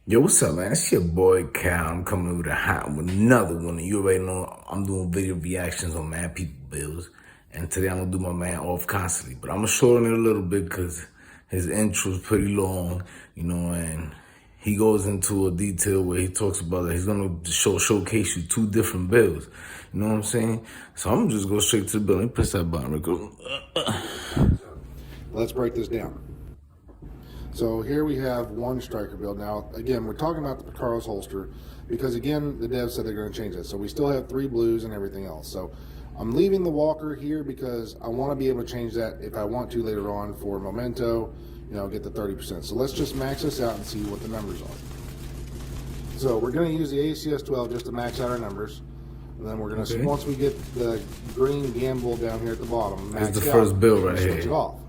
Yo, what's up, man? It's your boy Cal. I'm coming with another one. You already know I'm doing video reactions on Mad People Bills. And today I'm gonna do my man off constantly. But I'm gonna shorten it a little bit because his intro's pretty long, and he goes into a detail where he talks about that he's gonna showcase you two different bills. You know what I'm saying? So I'm just go straight to the bill. Let me press that button real quick. Let's break this down. So here we have one Stryker build. Now, again, we're talking about the Picaro's holster because, again, the devs said they're going to change that. So we still have 3 blues and everything else. So I'm leaving the Walker here because I want to be able to change that if I want to later on for Memento, get the 30%. So let's just max this out and see what the numbers are. So we're going to use the ACS 12 just to max out our numbers. And then we're going to, once we get the green gamble down here at the bottom, max That's the first bill right here. Switch it off.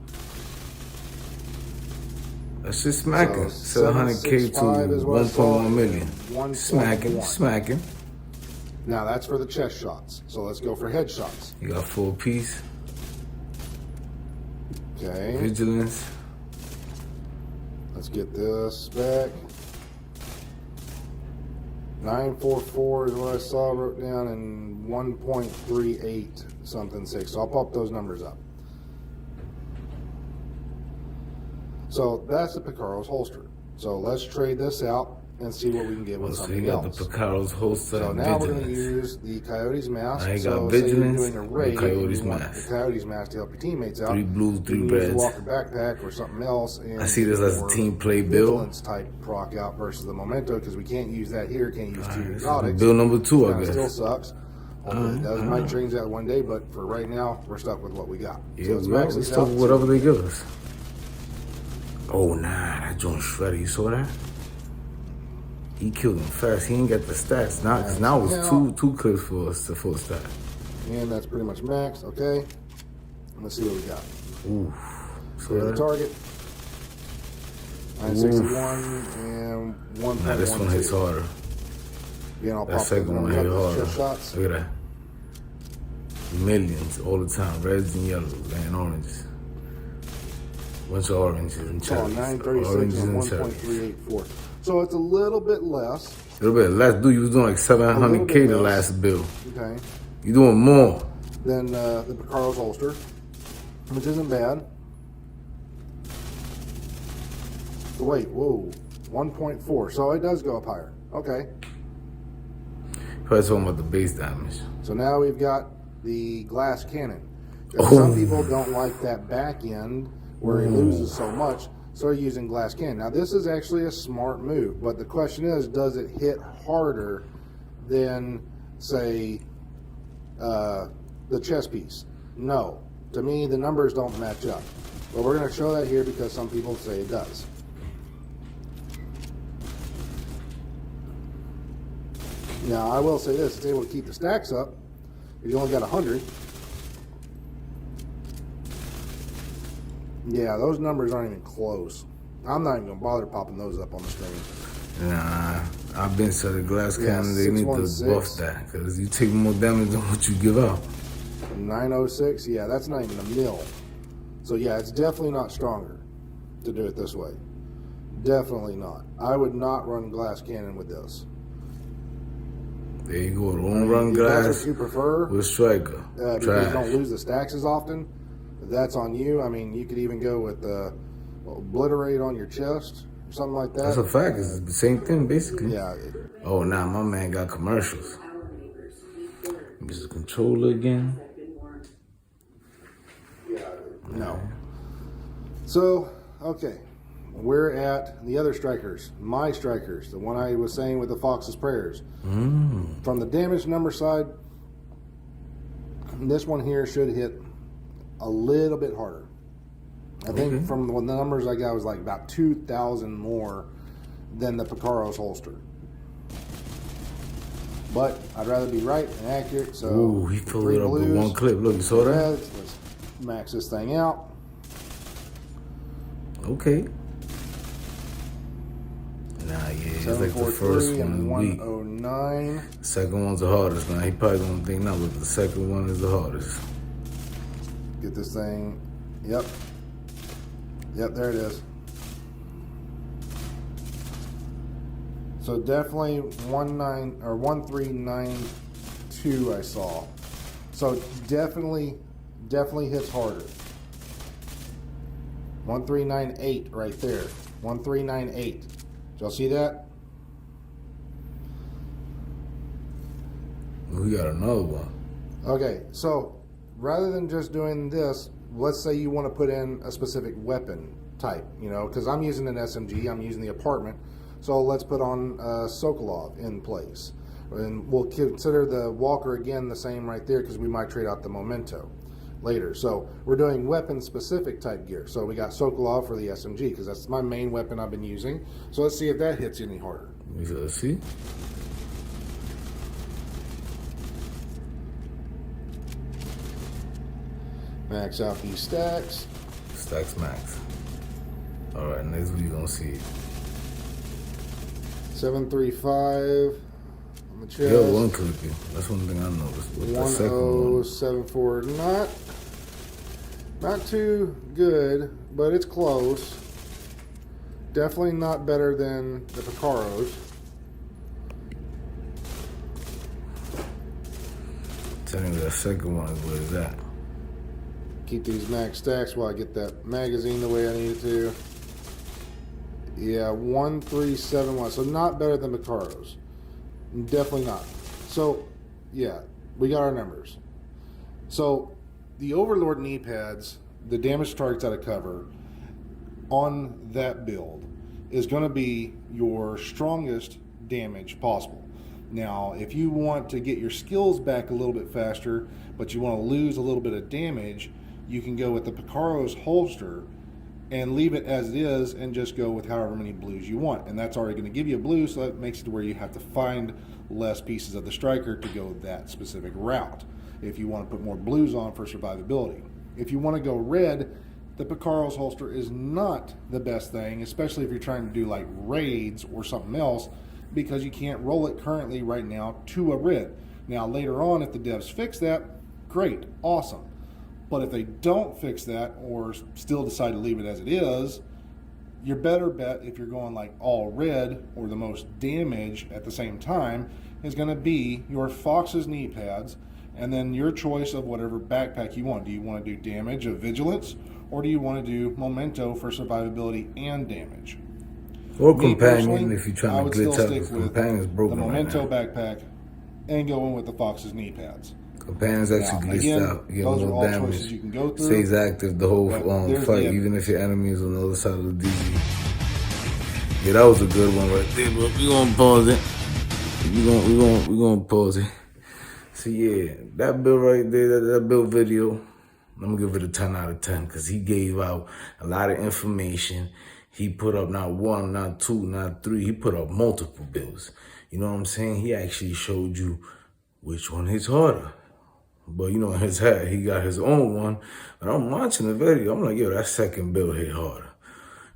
That's just smacking. So 700K to 1.1 million. Smacking. Now that's for the chest shots. So let's go for head shots. You got 4 piece. Okay. Vigilance. Let's get this back. 944 is what I saw wrote down, and 1.38 something 6. So I'll pop those numbers up. So that's the Picaro's holster. So let's trade this out and see what we can get with something else. So you got the Picaro's holster. So now we're going to use the Coyote's mask. I so got Vigilance, say you're doing a raid, the Coyote's you want mask. the Coyote's mask to help your teammates out. 3 blues, 3 you reds. Use the Walker backpack or something else. And I see this as a team play bill. Vigilance type proc out versus the Memento because we can't use that here. Can't use 2 exotics. Bill number 2, I guess. It still sucks. It might change that one day, but for right now, we're stuck with what we got. Yeah, so we're stuck with whatever they give us. Oh, nah, that joint shredded. You saw that? He killed him fast. He ain't got the stats. Because now it's two clips for us to full stat. And that's pretty much max. Okay. Let's see what we got. Ooh. So the target. 961 and 1.12. Nah, this one hits harder. Again, I'll that pop second one hit harder. Shots. Look at that. Millions all the time. Reds and yellows and oranges. Bunch of oranges and cherries. 936 and 1.384. So it's a little bit less. A little bit less. Dude, you was doing like 700K the last bill. Okay. You doing more than the Picaro's holster, which isn't bad. Wait, whoa, 1.4. So it does go up higher. Okay. Probably talking about the base damage. So now we've got the glass cannon. Some people don't like that back end where he loses so much, so they're using glass cannon. Now this is actually a smart move, but the question is, does it hit harder than, say, the chest piece? No. To me, the numbers don't match up. But we're going to show that here because some people say it does. Now, I will say this, it's able to keep the stacks up. If you only got 100. Yeah, those numbers aren't even close. I'm not even going to bother popping those up on the screen. Nah, I've been to the glass cannon. They need to buff that because you take more damage than what you give out. 906, yeah, that's not even a mil. So yeah, it's definitely not stronger to do it this way. Definitely not. I would not run glass cannon with this. There you go. Don't run glass. That's what you prefer with Stryker. Because you don't lose the stacks as often. That's on you. I mean, you could even go with obliterate on your chest or something like that. That's a fact. It's the same thing, basically. Yeah. Oh, now my man got commercials. This is the controller again. No. So, okay. We're at the other Strykers, my Strykers, the one I was saying with the Fox's Prayers. From the damage number side, this one here should hit a little bit harder. I think from the numbers I got was like about 2,000 more than the Picaro's holster. But I'd rather be right and accurate. So ooh, he pulled it up with one clip. Look, you saw that? Let's max this thing out. Okay. Nah, yeah, it's like the first one. 109. The second one's the hardest. Now he probably don't think now, but the second one is the hardest. Get this thing. Yep. Yep, there it is. So definitely 1392 I saw. So definitely hits harder. 1398 right there. 1398. Did y'all see that? We got another one. Okay, so rather than just doing this, let's say you want to put in a specific weapon type, you know, because I'm using an SMG, I'm using the apartment, so let's put on Sokolov in place. And we'll consider the Walker again the same right there because we might trade out the Memento later. So we're doing weapon specific type gear. So we got Sokolov for the SMG because that's my main weapon I've been using. So let's see if that hits any harder. Let's see. Max out these stacks. Stacks max. All right, next we gonna see. 735 on the chest. Yo, one clicking. That's one thing I noticed. With the second one. 1074. Not too good, but it's close. Definitely not better than the Picaros. Tell me that second one is where it's at. Keep these max stacks while I get that magazine the way I need it to. Yeah, 1371. So not better than Picaros. Definitely not. So, yeah, we got our numbers. So, the Overlord knee pads, the damage targets out of cover on that build is going to be your strongest damage possible. Now, if you want to get your skills back a little bit faster, but you want to lose a little bit of damage, you can go with the Picaro's holster and leave it as it is and just go with however many blues you want. And that's already going to give you a blue, so that makes it to where you have to find less pieces of the Stryker to go that specific route if you want to put more blues on for survivability. If you want to go red, the Picaro's holster is not the best thing, especially if you're trying to do like raids or something else, because you can't roll it currently right now to a red. Now later on, if the devs fix that, great, awesome. But if they don't fix that or still decide to leave it as it is, your better bet if you're going like all red or the most damage at the same time is going to be your Fox's knee pads, and then your choice of whatever backpack you want. Do you want to do damage of vigilance, or do you want to do memento for survivability and damage? Or companion if you're trying to glitch out. Stick with Companion's broken the memento right backpack and go in with the Fox's knee pads. Companion's actually glitched out. You get those are more all damage. choices you can go through. Stays active the whole fight, the even if your enemy is on the other side of the DG. Yeah, that was a good one right there, but we gonna pause it. We gonna pause it. So yeah, that build right there, that build video, I'm gonna give it a 10 out of 10 because he gave out a lot of information. He put up not one, not two, not three. He put up multiple builds. You know what I'm saying? He actually showed you which one hits harder. But you know, in his head, he got his own one. And I'm watching the video. I'm like, yo, that second build hit harder.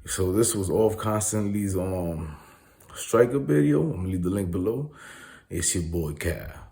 So this was 0ffc0nstantly's Stryker video. I'm gonna leave the link below. It's your boy Cal.